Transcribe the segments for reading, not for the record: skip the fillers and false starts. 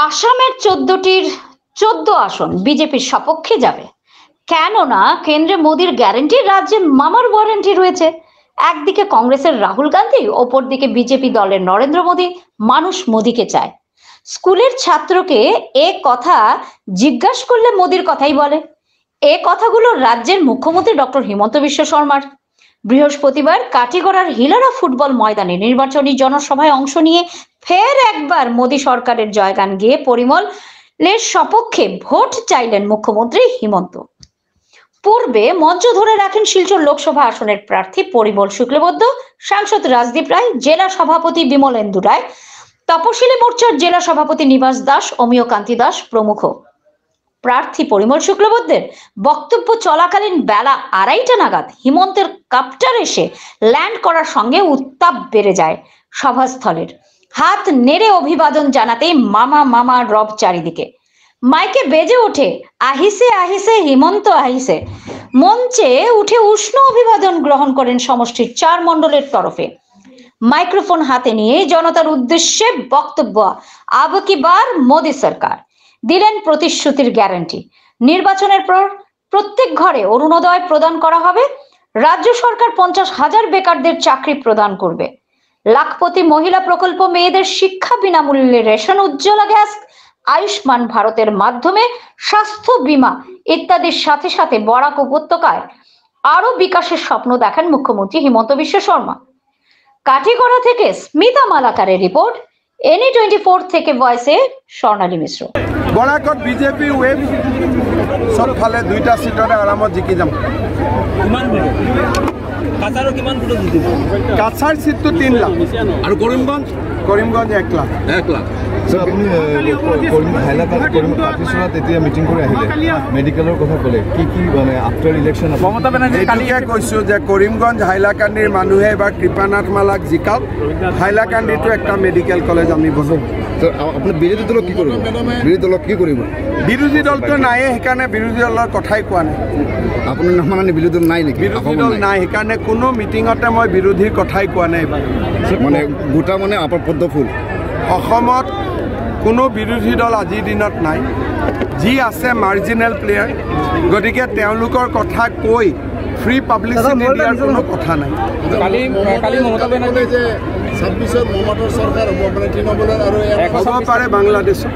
আসামের 14টির 14 আসন বিজেপির সপক্ষে যাবে। কেননা কেন্দ্রে মোদির গ্যারান্টি, রাজ্যে মামার ওয়ারেন্টি রয়েছে। একদিকে কংগ্রেসের রাহুল গান্ধী, অপরদিকে বিজেপি দলের নরেন্দ্র মোদী। মানুষ মোদীকে চায়। স্কুলের ছাত্রকে এ কথা জিজ্ঞাসা করলে মোদির কথাই বলে। এ কথাগুলো রাজ্যের মুখ্যমন্ত্রী ডক্টর হিমন্ত বিশ্ব শর্মার। বৃহস্পতিবার কাটিগড়ার হিলারা ফুটবল ময়দানে নির্বাচনী জনসভায় অংশ নিয়ে ফের একবার মোদী সরকারের জয়গান গেয়ে পরিমলের সপক্ষে ভোট চাইলেন মুখ্যমন্ত্রী হিমন্ত। পূর্বে মঞ্চ ধরে রাখেন শিলচর লোকসভা আসনের প্রার্থী পরিমল শুক্লবৈদ্য, সাংসদ রাজদীপ রায়, জেলা সভাপতি বিমলেন্দু রায়, তপশিলি মোর্চার জেলা সভাপতি নিবাস দাস, অমিয় কান্তি দাস প্রমুখ। প্রার্থী পরিমল শুক্লবৈদ্যের বক্তব্য চলাকালীন বেলা 2:30 নাগাদ হিমন্তের কাপ্টার এসে ল্যান্ড করার সঙ্গে উত্তাপ বেড়ে যায় সভাস্থলের। হাত নেড়ে অভিবাদন জানাতেই মামা মামা রব চারিদিকে। মাইকে বেজে ওঠে আহিসে আহিসে হিমন্ত আহিসে। মঞ্চে উঠে উষ্ণ অভিবাদন গ্রহণ করেন সমষ্টির 4 মণ্ডলের তরফে। মাইক্রোফোন হাতে নিয়ে জনতার উদ্দেশ্যে বক্তব্য আব কি বার মোদী সরকার। দিলেন প্রতিশ্রুতির গ্যারান্টি। নির্বাচনের পর প্রত্যেক ঘরে অরুণোদয় প্রদান করা হবে। রাজ্য সরকার 50,000 বেকারদের চাকরি প্রদান করবে। লাখপতি মহিলা প্রকল্প, মেয়েদের শিক্ষা বিনামূল্যে রেশন, উজ্জ্বলা গ্যাস, আয়ুষ্মান ভারতের মাধ্যমে স্বাস্থ্য বীমা ইত্যাদির সাথে সাথে বরাক উপত্যকায় আরো বিকাশের স্বপ্ন দেখেন মুখ্যমন্ত্রী হিমন্ত বিশ্ব শর্মা। কাঠিগড়া থেকে স্মিতা মালাকারের রিপোর্ট, NE24 থেকে ভয়েসে স্বর্ণালী মিশ্র। বরাকত বিজেপি ওয়েব সব ফালে 2টা সিটতে আরামত জিকি যাম। কাছাৰ সিটটো 3 লাখ আৰু কৰিমগঞ্জ 1 লাখ। 1 লাখ। স্যাৰ আপনি হাইলাকান্দিত এতিয়া মিটিং কৰি আহিলে, মেডিকেলৰ কথা ক'লে, কি কি মানে আফটাৰ ইলেকশ্যন মমতা বেনাৰ্জী কালিয়ে কৈছোঁ যে কৰিমগঞ্জ হাইলাকান্দিৰ মানুহে এবাৰ কৃপানাথ মালাক জিকাওক। হাইলাকান্দিটো একটা মেডিকেল কলেজ আমি বনাম। আপোনাৰ বিৰোধী দলক কি কৰিব? বিৰোধী দলটো নাই, সেইকাৰণে বিৰোধী দলৰ কথাই কোৱা নাই। আপোনাৰ মানে বিৰোধী দল নাই নেকি? বিৰোধী দল নাই, সেইকাৰণে কোনো মিটিঙতে মই বিৰোধীৰ কথাই কোৱা নাই। মানে গোটা মানে আপৰ পদ্ম ফুল অসমত কোনো বিৰোধী দল আজিৰ দিনত নাই। যি আছে মাৰ্জিনেল প্লেয়াৰ, গতিকে তেওঁলোকৰ কথা কৈ ফ্ৰী পাব্লিচিটি দিয়াৰ কোনো কথা নাই। কালি মমতা বেনাৰ্জী যে 26ত মমতাৰ চৰকাৰ হ'ব পাৰে, তৃণমূলৰ আৰু হ'ব পাৰে বাংলাদেশত।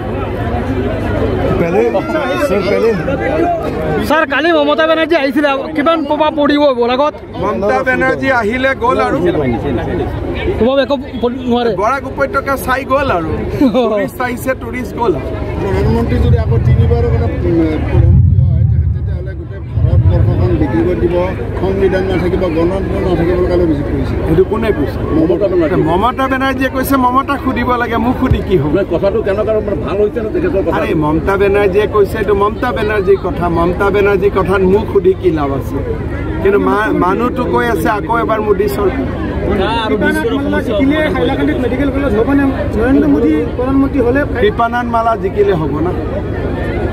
স্যাৰ কালি মমতা বেনাৰ্জী আহিছিল, কিমান প্ৰভাৱ পৰিব বৰাকত? মমতা বেনাৰ্জী আহিলে গ'ল আৰু বৰাক উপত্যকা চাই গ'ল আৰু টুৰিষ্ট আহিছে, টুৰিষ্ট গ'ল। প্ৰধানমন্ত্ৰী যদি আকৌ 3বাৰৰ প্ৰধানমন্ত্ৰী হয় তেতিয়াহ'লে গোটেই ভাৰতবৰ্ষখন বিক্ৰী কৰি দিব, সংবিধান নাথাকিব, গণতন্ত্ৰ নাথাকিব কাৰণে অভিযোগ কৰিছে। সেইটো কোনে কৈছে? মমতা বেনাৰ্জীয়ে কৈছে। মমতাক সুধিব লাগে, মোক সুধি কি হ'ব? কথাটো কেনেকুৱা ভাল হৈছে নে তেখেতৰ কথা? আৰে মমতা বেনাৰ্জীয়ে কৈছে, এইটো মমতা বেনাৰ্জীৰ কথা। মমতা বেনাৰ্জীৰ কথাত মোক সুধি কি লাভ আছে? কিন্তু মানুহটো কৈ আছে আকৌ এবাৰ মোদী চৰকাৰ। কৃপানাথ মালা জিকিলে হ'ব না?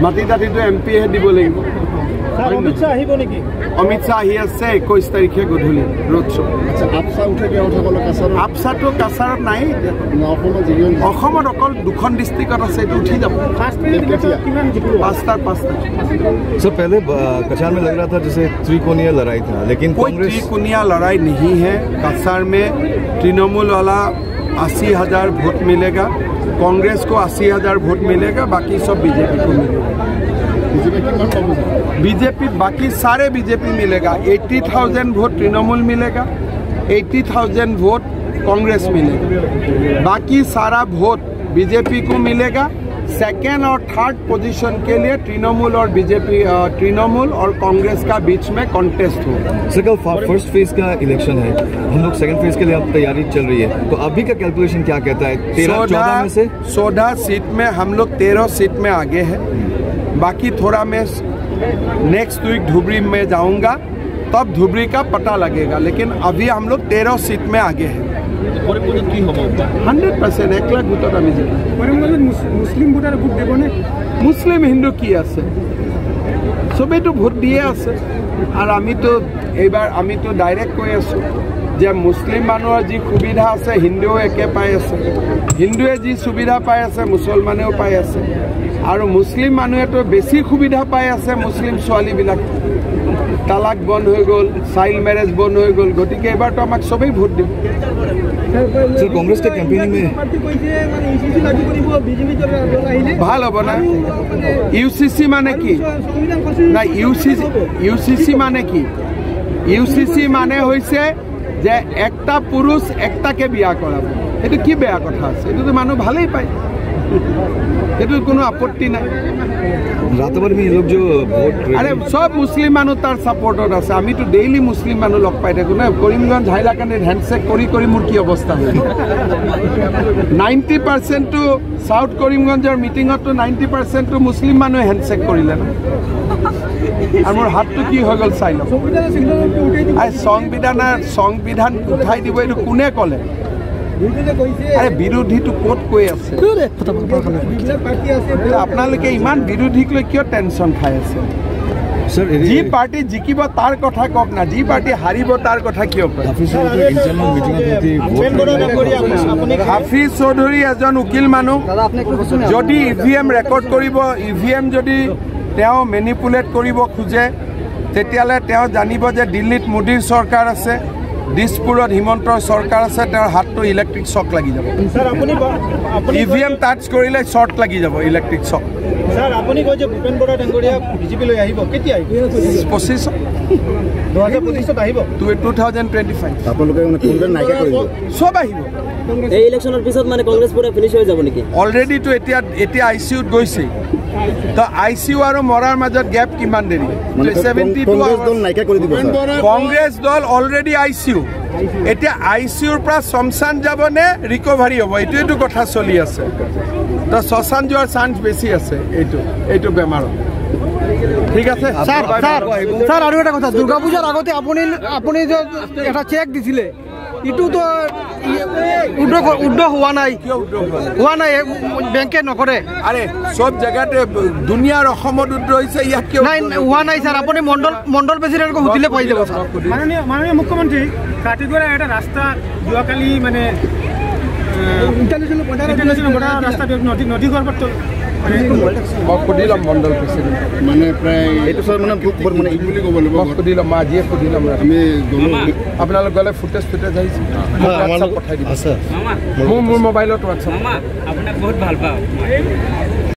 মাটি দাঁতিটো MP হে দিব লাগিব। অমিত শ্বাহ আহিব নেকি? অমিত শ্বাহ আহি আছে 21 তাৰিখে গধূলি ৰোড শ্ব'। আপচাটো কাছাৰত নাই। অসমত অকল 2খন ডিষ্ট্ৰিক্টত আছে, এইটো উঠি যাব। 5টা। सर पहले कछार में लग रहा था जैसे त्रिकोणीय लड़ाई था, लेकिन कोई त्रिकोणीय लड़ाई नहीं है। कछार में तृणमूल वाला 80,000 वोट मिलेगा, कांग्रेस को 80,000 वोट मिलेगा, बाकी सब बीजेपी को मिलेगा। बीजेपी बाकी सारे बीजेपी मिलेगा। 80,000 वोट तृणमूल मिलेगा, 80,000 वोट कांग्रेस मिलेगा, बाकी सारा वोट बीजेपी को मिलेगा। सेकेंड और थर्ड पोजीशन के लिए तृणमूल और बीजेपी, तृणमूल और कांग्रेस का बीच में कॉन्टेस्ट होगा। सर कल फर्स्ट फेज का इलेक्शन है, हम लोग सेकंड फेज के लिए अब तैयारी चल रही है, तो अभी का कैलकुलेशन क्या कहता है? 13-14 में से 14 सीट में हम लोग 13 सीट में आगे है। बाकी थोड़ा मैं नेक्स्ट वीक धुबरी में जाऊंगा, तब धुबरी का पता लगेगा, लेकिन अभी हम लोग 13 सीट में आगे है। 100% 1 লাখ ভোটত আমি জিকিম। মুসলিম ভোটার ভোট দেবনে? মুসলিম হিন্দু কি আছে, সবেইতো ভোট দিয়ে আছে। আর আমিতো এইবাৰ ডাইৰেক্ট কৈ আছোঁ যে মুছলিম মানুহৰ যি সুবিধা আছে হিন্দুৱেও একে পাই আছে, হিন্দুৱে যি সুবিধা পাই আছে মুছলমানেও পাই আছে, আৰু মুছলিম মানুহেতো বেছি সুবিধা পাই আছে। মুছলিম ছোৱালীবিলাক তালাক বন্ধ হৈ গ'ল, চাইল্ড মেৰেজ বন্ধ হৈ গ'ল, গতিকে এবাৰতো আমাক চবেই ভোট দিব। कांग्रेस के कैंपेनिंग में ভাল হ'ব না? ইউচিচি মানে কি? না ইউচিচি মানে কি? ইউচিচি মানে হৈছে যে একটা পুৰুষ একটাকে বিয়া কৰাব। এইটো কি বেয়া কথা আছে? এইটোতো মানুহ ভালেই পায়, এইটোৰ কোনো আপত্তি নাই। रातभर में ये लोग जो वोट আৰে সব মুসলিম মানুহ তাৰ ছাপোৰ্টত আছে। আমিতো ডেইলি মুসলিম মানুহ লগ পাই থাকো না। কৰিমগঞ্জ হাইলাকান্দিত হেণ্ডশেক কৰি কৰি মোৰ কি অৱস্থা হয়। 90% সাউথ কৰিমগঞ্জৰ মিটিঙতো 90% মুসলিম মানুহে হেণ্ডশেক কৰিলে না। আৰু মোৰ হাতটো কি হৈ গ'ল চাই লওক। সংবিধান উঠাই দিব এইটো কোনে ক'লে? আরে বিৰোধীটো ক'ত কৈ আছে? আপোনালোকে ইমান বিৰোধীক লৈ কিয় টেনশ্যন খাই আছে? सर যি পাৰ্টি জিকিব তাৰ কথা কওক না, যি পাৰ্টি হাৰিব তাৰ কথা কিয় কয়? হাফিজ চৌধুৰী এজন উকিল মানুহ, যদি ইভিএম ৰেকৰ্ড কৰিব, ইভিএম যদি তেওঁ মেনিপুলেট কৰিব খোজে, তেতিয়াহ'লে তেওঁ জানিব যে দিল্লীত মোদীৰ চৰকাৰ আছে, দিছপুৰত হিমন্তৰ চৰকাৰ আছে, তেওঁৰ হাতটো ইলেক্ট্ৰিক শ্বক লাগি যাব। ইভিএম টাচ কৰিলে শ্বৰ্ট লাগি যাব, ইলেক্ট্ৰিক শ্বক। স্যাৰ আপনি কয় যে ভূপেন বৰা ডাঙৰীয়া বিজেপি লৈ আহিব, কেতিয়া আহিব? 25 2025 আহিব, 2025 আপোনালোকে মানে কোনজন নাইকা কৰিব? সব আহিব। এই ইলেকশনৰ পিছত মানে কংগ্ৰেছ পুৰা ফিনিশ হৈ যাব নেকি? অলৰেডি তো এতিয়া আইচিউত গৈছে, তো আইচিউ আৰু মৰাৰ মাজত গ্যাপ কিমান দেৰি? 72 কংগ্ৰেছ দল নাইকা কৰি দিব স্যাৰ। কংগ্ৰেছ দল অলৰেডি আইচিউ, এতিয়া আইচিউৰ পৰা শমশান যাব নে ৰিকভাৰী হ'ব, এইটোৱেটো কথা চলি আছে। তো শমশান যোৱাৰ চান্স বেছি আছে এইটো বেমাৰত। ঠিক আছে স্যাৰ আৰু এটা কথা, দুৰ্গা পূজাৰ আগতে আপুনি যে এটা চেক দিছিলে, ইটো তো উদ্ধ হোৱা নাই, বেংকে নকৰে। আৰে সব জায়গাতে দুনিয়াৰ অসমত উদ্ৰ হয়েছে, ইয়াত কিয় নাই হোৱা নাই স্যাৰ। আপুনি মণ্ডল প্ৰেচিডেণ্টক সুধিলে পাই যাব স্যাৰ। মাননীয় মুখ্যমন্ত্ৰী কাটিগড়া একটা ৰাস্তা যোৱাকালি মানে ইন্টাৰন্যাশনাল বৰ্ডাৰ ৰাস্তা নদী গৰ্ভত মই সুধিলাম মণ্ডল প্ৰেচিডেণ্ট, মানে প্ৰায় এইটো স্যার মানে মানে এই বুলি ক'ব লাগিব। মই সুধিলাম, মই আজিয়ে সুধিলাম। আমি গ'লো, আপোনালোক গ'লে ফুটেজ আহিছে, পঠাই দিব। মোৰ মোবাইলত হোৱাটছআপ। আপোনাক বহুত ভাল পাওঁ।